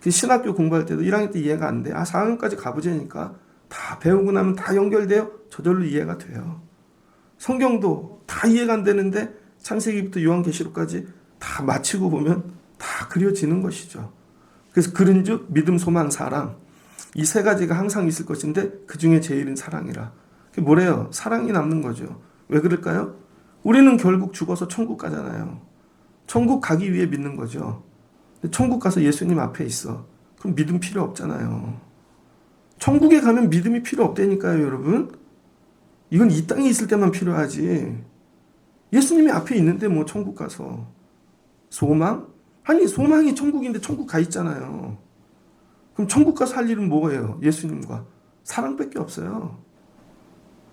신학교 공부할 때도 1학년 때 이해가 안 돼. 4학년까지 가보자니까 다 배우고 나면 다 연결돼요. 저절로 이해가 돼요. 성경도 다 이해가 안 되는데 창세기부터 요한계시록까지 다 마치고 보면 다 그려지는 것이죠. 그래서 그런즉 믿음, 소망, 사랑 이 세 가지가 항상 있을 것인데 그 중에 제일은 사랑이라. 그게 뭐래요? 사랑이 남는 거죠. 왜 그럴까요? 우리는 결국 죽어서 천국 가잖아요. 천국 가기 위해 믿는 거죠. 천국 가서 예수님 앞에 있어. 그럼 믿음 필요 없잖아요. 천국에 가면 믿음이 필요 없다니까요, 여러분. 이건 이 땅에 있을 때만 필요하지. 예수님이 앞에 있는데 뭐 천국 가서. 소망? 아니, 소망이 천국인데 천국 가 있잖아요. 그럼 천국 가서 할 일은 뭐예요? 예수님과 사랑밖에 없어요.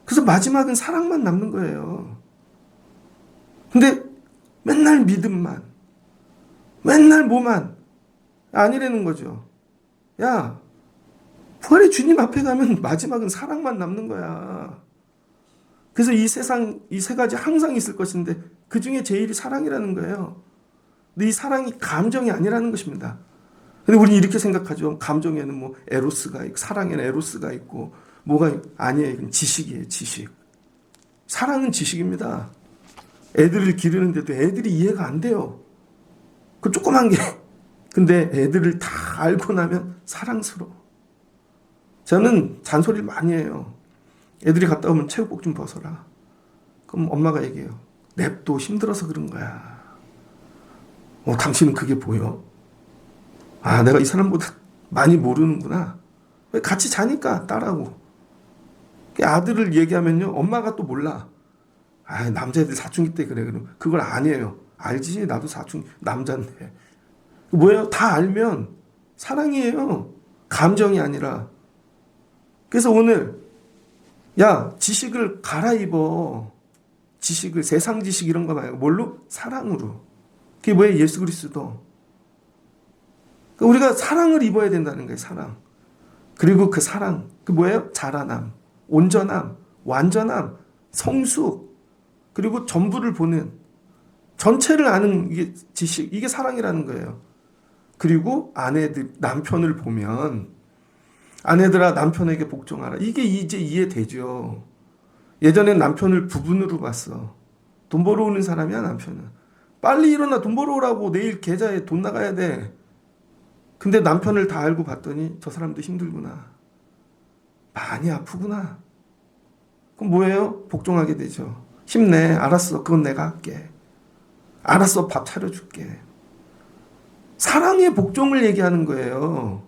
그래서 마지막은 사랑만 남는 거예요. 근데 맨날 믿음만, 맨날 뭐만 아니라는 거죠. 야, 부활의 주님 앞에 가면 마지막은 사랑만 남는 거야. 그래서 이 세상 이 세 가지 항상 있을 것인데 그 중에 제일이 사랑이라는 거예요. 근데 이 사랑이 감정이 아니라는 것입니다. 근데 우리는 이렇게 생각하죠. 감정에는 뭐 에로스가 있고 사랑에는 에로스가 있고 뭐가 아니에요. 이건 지식이에요. 지식. 사랑은 지식입니다. 애들을 기르는데도 애들이 이해가 안 돼요. 그 조그만 게. 근데 애들을 다 알고 나면 사랑스러워. 저는 잔소리를 많이 해요. 애들이 갔다 오면 체육복 좀 벗어라. 그럼 엄마가 얘기해요. 냅도 힘들어서 그런 거야. 당신은 그게 보여? 아, 내가 이 사람보다 많이 모르는구나. 같이 자니까 딸하고. 아들을 얘기하면요. 엄마가 또 몰라. 아, 남자애들 사춘기 때 그래. 그럼 그걸 아니에요. 알지? 나도 사춘기 남자인데. 뭐예요? 다 알면 사랑이에요. 감정이 아니라. 그래서 오늘 야, 지식을 갈아입어. 지식을 세상 지식 이런 거 말고 뭘로? 사랑으로. 그게 뭐예요? 예수 그리스도. 그러니까 우리가 사랑을 입어야 된다는 거예요. 사랑. 그리고 그 사랑, 그 뭐예요? 자라남, 온전함, 완전함, 성숙, 그리고 전부를 보는 전체를 아는 이게 지식, 이게 사랑이라는 거예요. 그리고 아내들, 남편을 보면 아내들아 남편에게 복종하라. 이게 이제 이해되죠. 예전엔 남편을 부분으로 봤어. 돈 벌어오는 사람이야 남편은. 빨리 일어나 돈 벌어오라고 내일 계좌에 돈 나가야 돼. 근데 남편을 다 알고 봤더니 저 사람도 힘들구나. 많이 아프구나. 그럼 뭐예요? 복종하게 되죠. 힘내. 알았어. 그건 내가 할게. 알았어. 밥 차려줄게. 사랑의 복종을 얘기하는 거예요.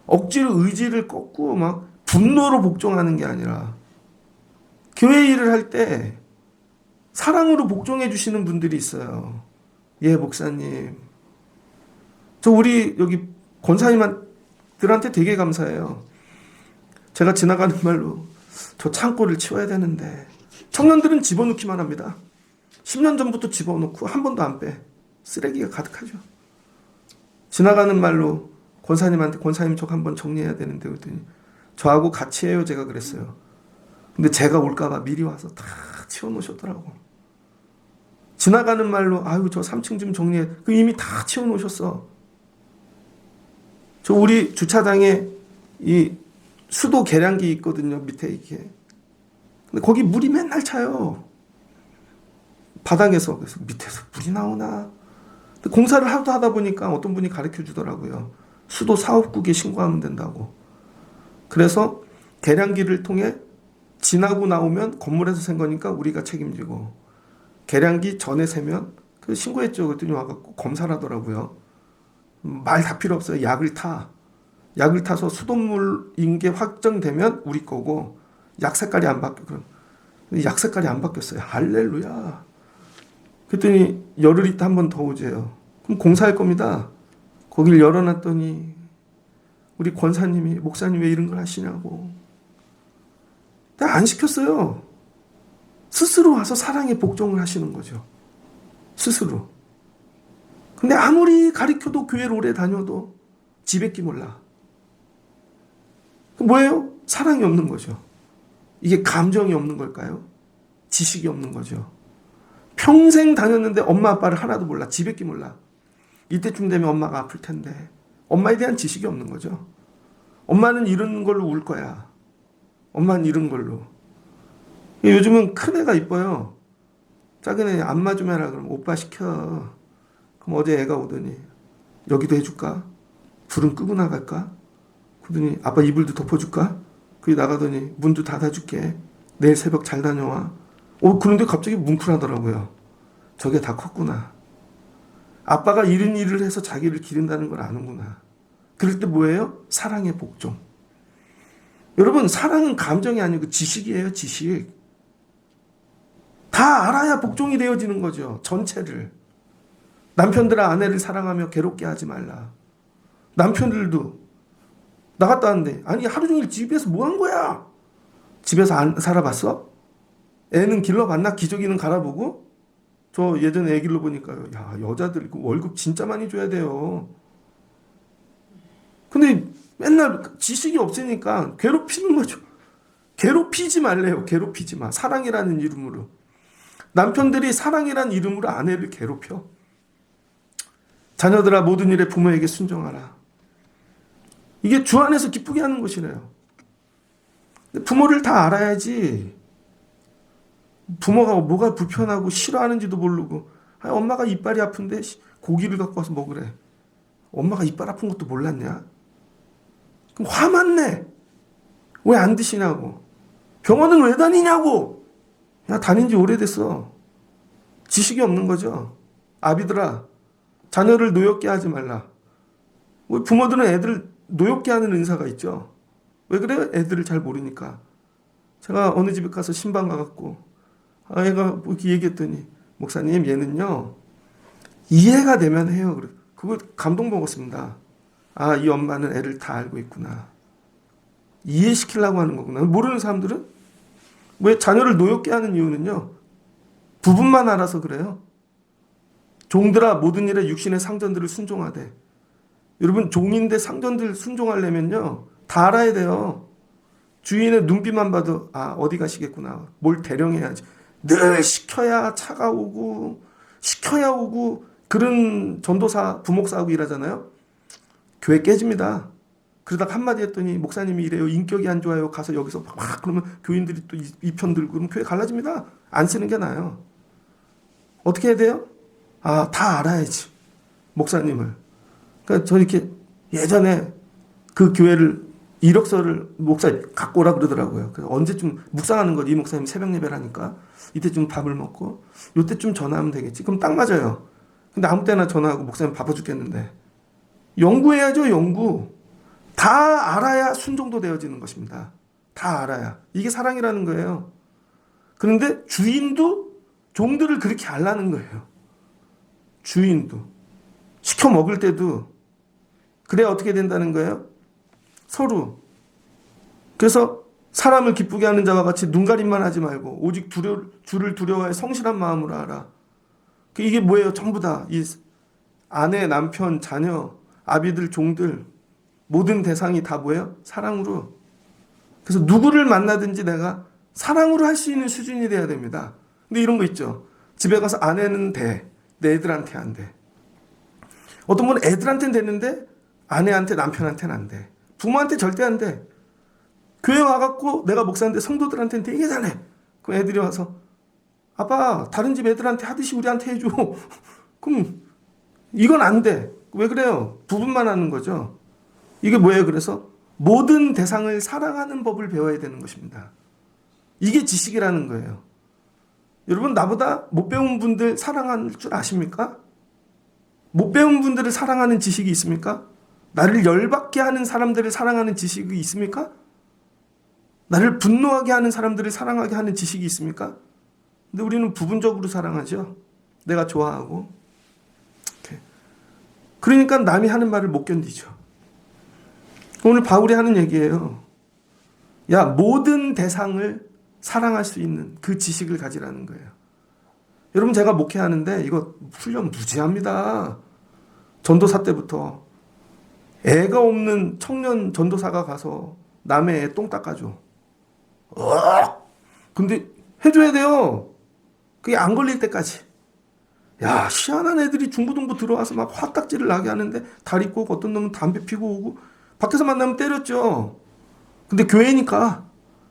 억지로 의지를 꺾고 막 분노로 복종하는 게 아니라 교회 일을 할 때 사랑으로 복종해 주시는 분들이 있어요. 예, 목사님. 저 우리 여기 권사님들한테 되게 감사해요. 제가 지나가는 말로 저 창고를 치워야 되는데 청년들은 집어넣기만 합니다. 10년 전부터 집어넣고 한 번도 안 빼. 쓰레기가 가득하죠. 지나가는 말로 권사님한테 권사님 저 한번 정리해야 되는데 그랬더니 저하고 같이 해요 제가 그랬어요. 근데 제가 올까봐 미리 와서 다 치워놓으셨더라고. 지나가는 말로 아유 저 3층 좀 정리해. 그 이미 다 치워놓으셨어. 저 우리 주차장에 이 수도 계량기 있거든요. 밑에 이렇게. 근데 거기 물이 맨날 차요. 바닥에서. 그래서 밑에서 물이 나오나. 근데 공사를 하다 보니까 어떤 분이 가르쳐 주더라고요. 수도 사업국에 신고하면 된다고. 그래서 계량기를 통해 지나고 나오면 건물에서 샌 거니까 우리가 책임지고 계량기 전에 세면 그 신고했죠. 그랬더니 와갖고 검사를 하더라고요. 말 다 필요 없어요. 약을 타. 약을 타서 수돗물인 게 확정되면 우리 거고 약 색깔이 안 바뀌어. 그럼 약 색깔이 안 바뀌었어요. 할렐루야. 그랬더니 열흘 있다 한 번 더 오재요. 그럼 공사할 겁니다. 거길 열어놨더니 우리 권사님이 목사님 왜 이런 걸 하시냐고. 내가 안 시켰어요. 스스로 와서 사랑에 복종을 하시는 거죠. 스스로. 근데 아무리 가르쳐도 교회를 오래 다녀도 지뱉기 몰라. 뭐예요? 사랑이 없는 거죠. 이게 감정이 없는 걸까요? 지식이 없는 거죠. 평생 다녔는데 엄마 아빠를 하나도 몰라. 지뱉기 몰라. 이때쯤 되면 엄마가 아플 텐데 엄마에 대한 지식이 없는 거죠. 엄마는 이런 걸로 울 거야. 엄마는 이런 걸로. 요즘은 큰 애가 이뻐요. 작은 애 안마 좀 해라 그러면 오빠 시켜. 그럼 어제 애가 오더니 여기도 해줄까? 불은 끄고 나갈까? 그러더니 아빠 이불도 덮어줄까? 그게 나가더니 문도 닫아줄게. 내일 새벽 잘 다녀와. 그런데 갑자기 뭉클하더라고요. 저게 다 컸구나. 아빠가 이런 일을 해서 자기를 기른다는 걸 아는구나. 그럴 때 뭐예요? 사랑의 복종. 여러분, 사랑은 감정이 아니고 지식이에요, 지식. 다 알아야 복종이 되어지는 거죠. 전체를. 남편들아 아내를 사랑하며 괴롭게 하지 말라. 남편들도 나갔다 왔는데 아니 하루 종일 집에서 뭐 한 거야? 집에서 안 살아봤어? 애는 길러봤나? 기저귀는 갈아보고? 저 예전에 애 길러보니까요. 야, 여자들 월급 진짜 많이 줘야 돼요. 근데 맨날 지식이 없으니까 괴롭히는 거죠. 괴롭히지 말래요. 괴롭히지 마. 사랑이라는 이름으로. 남편들이 사랑이라는 이름으로 아내를 괴롭혀. 자녀들아 모든 일에 부모에게 순종하라. 이게 주 안에서 기쁘게 하는 것이래요. 부모를 다 알아야지. 부모가 뭐가 불편하고 싫어하는지도 모르고 엄마가 이빨이 아픈데 고기를 갖고 와서 먹으래. 엄마가 이빨 아픈 것도 몰랐냐? 그럼 화만 내. 왜 안 드시냐고. 병원은 왜 다니냐고. 야, 다닌 지 오래됐어. 지식이 없는 거죠. 아비들아, 자녀를 노엽게 하지 말라. 부모들은 애들 노엽게 하는 은사가 있죠. 왜 그래요? 애들을 잘 모르니까. 제가 어느 집에 가서 신방 가갖고 애가 이렇게 얘기했더니 목사님 얘는요 이해가 되면 해요. 그래. 그거 감동 먹었습니다. 아, 이 엄마는 애를 다 알고 있구나. 이해시키려고 하는 거구나. 모르는 사람들은 왜 자녀를 노엽게 하는 이유는요. 부분만 알아서 그래요. 종들아 모든 일에 육신의 상전들을 순종하되. 여러분 종인데 상전들 순종하려면요 다 알아야 돼요. 주인의 눈빛만 봐도 아 어디 가시겠구나. 뭘 대령해야지. 늘 시켜야 차가 오고 시켜야 오고 그런 전도사 부목사하고 일하잖아요. 교회 깨집니다. 그러다가 한마디 했더니 목사님이 이래요. 인격이 안 좋아요. 가서 여기서 막 그러면 교인들이 또 이 편 들고 그러면 교회 갈라집니다. 안 쓰는 게 나아요. 어떻게 해야 돼요? 아, 다 알아야지. 목사님을. 그러니까 저 이렇게 예전에 그 교회를 이력서를 목사님 갖고 오라 그러더라고요. 그래서 언제쯤 묵상하는 거지. 이 목사님 새벽 예배를 하니까 이때쯤 밥을 먹고 요때쯤 전화하면 되겠지. 그럼 딱 맞아요. 근데 아무 때나 전화하고 목사님 바빠 죽겠는데 연구해야죠. 연구. 다 알아야 순종도 되어지는 것입니다. 다 알아야. 이게 사랑이라는 거예요. 그런데 주인도 종들을 그렇게 알라는 거예요. 주인도. 시켜 먹을 때도 그래야 어떻게 된다는 거예요? 서로. 그래서 사람을 기쁘게 하는 자와 같이 눈가림만 하지 말고 오직 주를 두려워해 성실한 마음으로 하라. 이게 뭐예요? 전부 다 이 아내, 남편, 자녀, 아비들, 종들 모든 대상이 다 뭐예요? 사랑으로. 그래서 누구를 만나든지 내가 사랑으로 할 수 있는 수준이 돼야 됩니다. 근데 이런 거 있죠. 집에 가서 아내는 돼. 내 애들한테 안 돼. 어떤 분은 애들한테는 되는데 아내한테 남편한테는 안 돼. 부모한테 절대 안 돼. 교회 와갖고 내가 목사인데 성도들한테는 되게 잘해. 그럼 애들이 와서 아빠 다른 집 애들한테 하듯이 우리한테 해줘. 그럼 이건 안 돼. 왜 그래요? 부분만 하는 거죠. 이게 뭐예요? 그래서 모든 대상을 사랑하는 법을 배워야 되는 것입니다. 이게 지식이라는 거예요. 여러분 나보다 못 배운 분들 사랑할 줄 아십니까? 못 배운 분들을 사랑하는 지식이 있습니까? 나를 열받게 하는 사람들을 사랑하는 지식이 있습니까? 나를 분노하게 하는 사람들을 사랑하게 하는 지식이 있습니까? 근데 우리는 부분적으로 사랑하죠. 내가 좋아하고. 그러니까 남이 하는 말을 못 견디죠. 오늘 바울이 하는 얘기예요. 야, 모든 대상을 사랑할 수 있는 그 지식을 가지라는 거예요. 여러분 제가 목회하는데 이거 훈련 무지합니다. 전도사 때부터 애가 없는 청년 전도사가 가서 남의 애 똥 닦아줘. 근데 해줘야 돼요. 그게 안 걸릴 때까지. 야, 희한한 애들이 중부동부 들어와서 막 화딱지를 나게 하는데 다리 꼬고 어떤 놈은 담배 피고 오고 밖에서 만나면 때렸죠. 근데 교회니까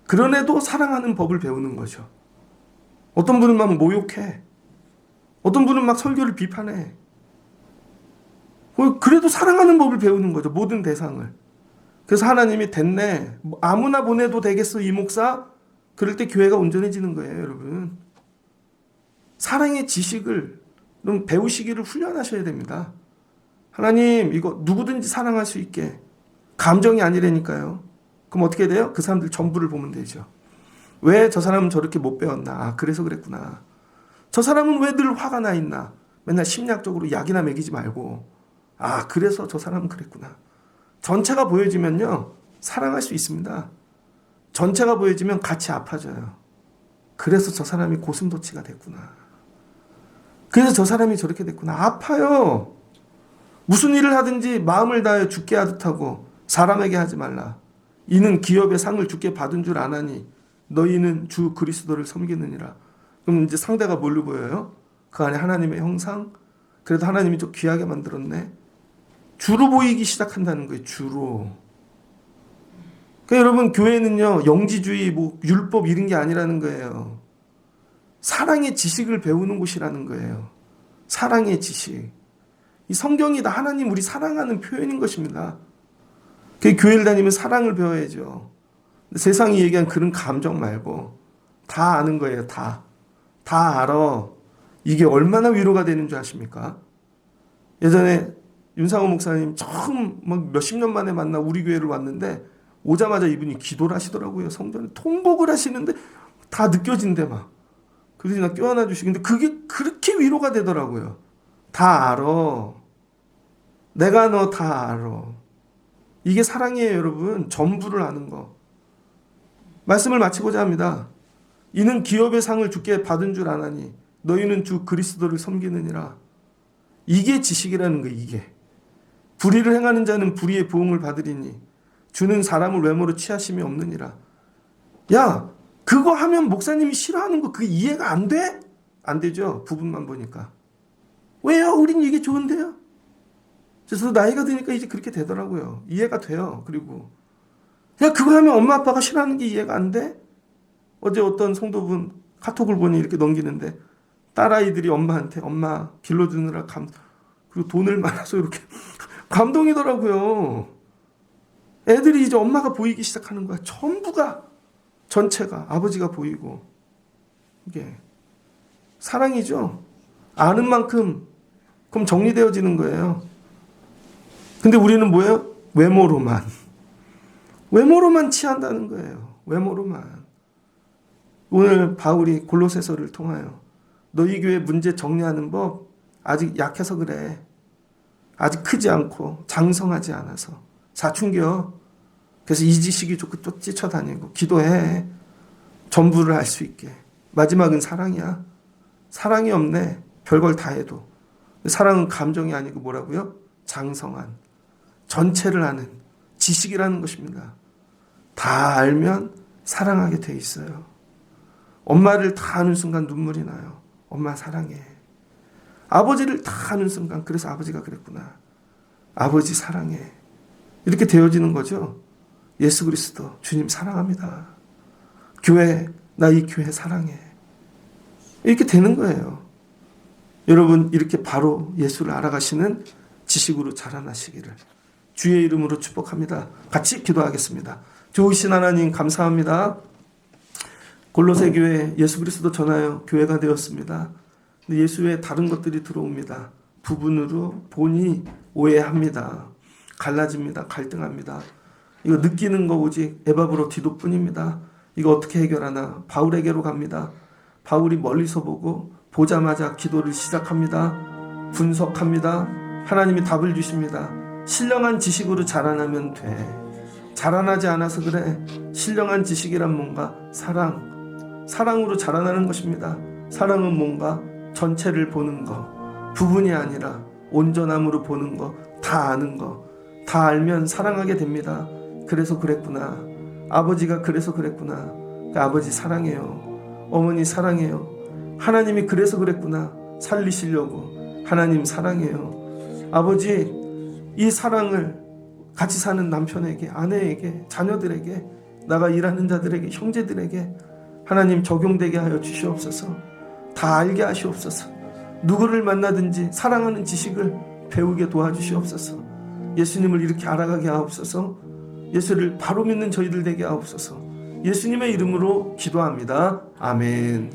그런 애도 사랑하는 법을 배우는 거죠. 어떤 분은 막 모욕해. 어떤 분은 막 설교를 비판해. 그래도 사랑하는 법을 배우는 거죠. 모든 대상을. 그래서 하나님이 됐네. 아무나 보내도 되겠어 이 목사? 그럴 때 교회가 온전해지는 거예요, 여러분. 사랑의 지식을 좀 배우시기를 훈련하셔야 됩니다. 하나님 이거 누구든지 사랑할 수 있게. 감정이 아니라니까요. 그럼 어떻게 돼요? 그 사람들 전부를 보면 되죠. 왜 저 사람은 저렇게 못 배웠나? 아, 그래서 그랬구나. 저 사람은 왜 늘 화가 나 있나? 맨날 심리학적으로 약이나 먹이지 말고. 아, 그래서 저 사람은 그랬구나. 전체가 보여지면요, 사랑할 수 있습니다. 전체가 보여지면 같이 아파져요. 그래서 저 사람이 고슴도치가 됐구나. 그래서 저 사람이 저렇게 됐구나. 아파요. 무슨 일을 하든지 마음을 다해 죽게 하듯 하고 사람에게 하지 말라. 이는 기업의 상을 주께 받은 줄 아나니 너희는 주 그리스도를 섬기느니라. 그럼 이제 상대가 뭘로 보여요? 그 안에 하나님의 형상? 그래도 하나님이 좀 귀하게 만들었네. 주로 보이기 시작한다는 거예요. 주로. 그러니까 여러분, 교회는요, 영지주의, 율법 이런 게 아니라는 거예요. 사랑의 지식을 배우는 곳이라는 거예요. 사랑의 지식. 이 성경이 다 하나님 우리 사랑하는 표현인 것입니다. 교회를 다니면 사랑을 배워야죠. 세상이 얘기한 그런 감정 말고 다 아는 거예요. 다 알아. 이게 얼마나 위로가 되는 줄 아십니까? 예전에 윤상호 목사님 처음 몇십 년 만에 만나 우리 교회를 왔는데 오자마자 이분이 기도를 하시더라고요. 성전에 통곡을 하시는데 다 느껴진대 막. 그래서 나 껴안아 주시고, 근데 그게 그렇게 위로가 되더라고요. 다 알아. 내가 너 다 알아. 이게 사랑이에요, 여러분. 전부를 아는 거. 말씀을 마치고자 합니다. 이는 기업의 상을 주께 받은 줄 아나니 너희는 주 그리스도를 섬기느니라. 이게 지식이라는 거예요. 이게. 불의를 행하는 자는 불의의 보응을 받으리니 주는 사람을 외모로 취하심이 없느니라. 야, 그거 하면 목사님이 싫어하는 거 그게 이해가 안 돼? 안 되죠. 부분만 보니까. 왜요? 우린 이게 좋은데요? 그래서 나이가 드니까 이제 그렇게 되더라고요. 이해가 돼요. 그리고 야, 그거 하면 엄마 아빠가 싫어하는 게 이해가 안 돼? 어제 어떤 성도분 카톡을 보니 이렇게 넘기는데 딸아이들이 엄마한테 엄마 길러주느라 그리고 돈을 많아서 이렇게 감동이더라고요. 애들이 이제 엄마가 보이기 시작하는 거야. 전부가, 전체가 아버지가 보이고. 이게 사랑이죠. 아는 만큼 그럼 정리되어지는 거예요. 근데 우리는 뭐예요? 외모로만 취한다는 거예요. 외모로만. 오늘 바울이 골로새서를 통하여 너희 교회 문제 정리하는 법 아직 약해서 그래. 아직 크지 않고 장성하지 않아서 사춘기요. 그래서 이 지식이 좋고 또 쫓아다니고 기도해. 전부를 알 수 있게. 마지막은 사랑이야. 사랑이 없네. 별걸 다 해도. 사랑은 감정이 아니고 뭐라고요? 장성한. 전체를 아는 지식이라는 것입니다. 다 알면 사랑하게 돼 있어요. 엄마를 다 아는 순간 눈물이 나요. 엄마 사랑해. 아버지를 다 아는 순간 그래서 아버지가 그랬구나. 아버지 사랑해. 이렇게 되어지는 거죠. 예수 그리스도 주님 사랑합니다. 교회 나 이 교회 사랑해. 이렇게 되는 거예요. 여러분 이렇게 바로 예수를 알아가시는 지식으로 자라나시기를 주의 이름으로 축복합니다. 같이 기도하겠습니다. 좋으신 하나님 감사합니다. 골로새 교회 예수 그리스도 전하여 교회가 되었습니다. 근데 예수 외에 다른 것들이 들어옵니다. 부분으로 보니 오해합니다. 갈라집니다. 갈등합니다. 이거 느끼는 거 오직 에바브로 디도뿐입니다. 이거 어떻게 해결하나? 바울에게로 갑니다. 바울이 멀리서 보고 보자마자 기도를 시작합니다. 분석합니다. 하나님이 답을 주십니다. 신령한 지식으로 자라나면 돼. 자라나지 않아서 그래. 신령한 지식이란 뭔가? 사랑으로 자라나는 것입니다. 사랑은 뭔가? 전체를 보는 거. 부분이 아니라 온전함으로 보는 거. 다 아는 거. 다 알면 사랑하게 됩니다. 그래서 그랬구나. 아버지가 그래서 그랬구나. 그 아버지 사랑해요. 어머니 사랑해요. 하나님이 그래서 그랬구나. 살리시려고. 하나님 사랑해요. 아버지, 이 사랑을 같이 사는 남편에게, 아내에게, 자녀들에게, 나가 일하는 자들에게, 형제들에게 하나님 적용되게 하여 주시옵소서. 다 알게 하시옵소서. 누구를 만나든지 사랑하는 지식을 배우게 도와주시옵소서. 예수님을 이렇게 알아가게 하옵소서. 예수를 바로 믿는 저희들 되게 하옵소서. 예수님의 이름으로 기도합니다. 아멘.